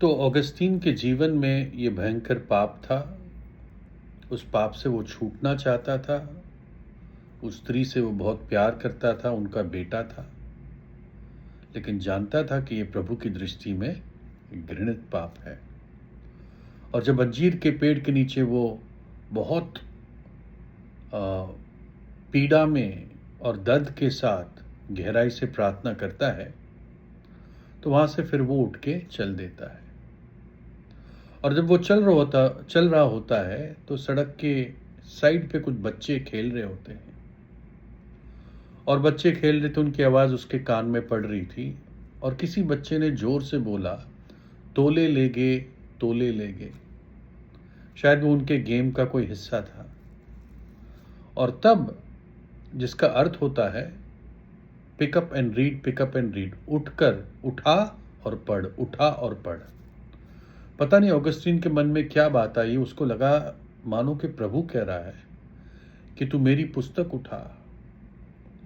तो ऑगस्टीन के जीवन में ये भयंकर पाप था। उस पाप से वो छूटना चाहता था। उस स्त्री से वो बहुत प्यार करता था, उनका बेटा था, लेकिन जानता था कि ये प्रभु की दृष्टि में घृणित पाप है। और जब अंजीर के पेड़ के नीचे वो बहुत पीड़ा में और दर्द के साथ गहराई से प्रार्थना करता है, तो वहां से फिर वो उठ के चल देता है। और जब वो चल रहा होता है तो सड़क के साइड पे कुछ बच्चे खेल रहे होते हैं, और बच्चे खेल रहे थे, उनकी आवाज़ उसके कान में पड़ रही थी, और किसी बच्चे ने जोर से बोला, तोले ले गे, तोले ले गे। शायद वो उनके गेम का कोई हिस्सा था। और तब, जिसका अर्थ होता है pickup and read, pickup and read, उठकर उठा और पढ़, उठा और पढ़। पता नहीं ऑगस्टीन के मन में क्या बात आई, उसको लगा मानो कि प्रभु कह रहा है कि तू मेरी पुस्तक उठा,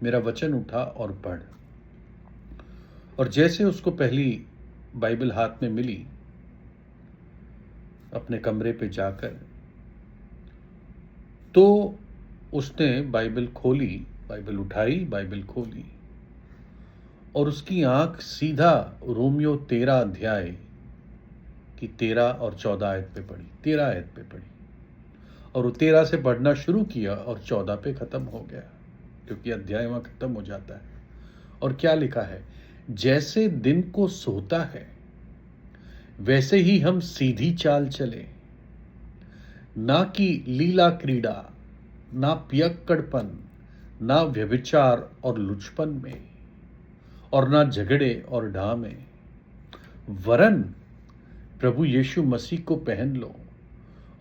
मेरा वचन उठा और पढ़। और जैसे उसको पहली बाइबल हाथ में मिली, अपने कमरे पे जाकर, तो उसने बाइबल खोली, बाइबल उठाई, बाइबल खोली, और उसकी आंख सीधा रोमियो 13 अध्याय की 13 और 14 आयत पे पड़ी, 13 आयत पे पड़ी। और वो 13 से पढ़ना शुरू किया और 14 पे खत्म हो गया, क्योंकि अध्याय वहां खत्म हो जाता है। और क्या लिखा है, जैसे दिन को सोता है वैसे ही हम सीधी चाल चले, ना कि लीला क्रीड़ा, ना पियक्कड़पन, ना व्यभिचार और लुचपन में, और ना झगड़े और ढा में, वरन प्रभु यीशु मसीह को पहन लो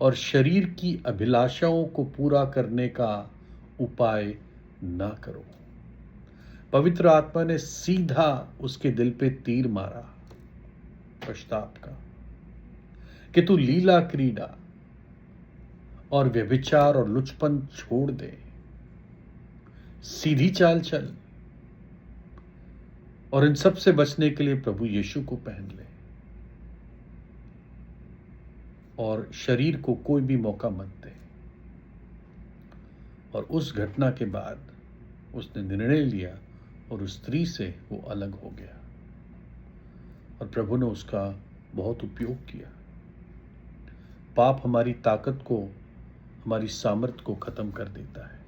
और शरीर की अभिलाषाओं को पूरा करने का उपाय ना करो। पवित्र आत्मा ने सीधा उसके दिल पे तीर मारा पश्चाताप का, कि तू लीला क्रीड़ा और व्यभिचार और लुचपन छोड़ दे, सीधी चाल चल, और इन सब से बचने के लिए प्रभु यीशु को पहन ले, और शरीर को कोई भी मौका मत दे। और उस घटना के बाद उसने निर्णय लिया और उस स्त्री से वो अलग हो गया, और प्रभु ने उसका बहुत उपयोग किया। पाप हमारी ताकत को, हमारी सामर्थ्य को खत्म कर देता है।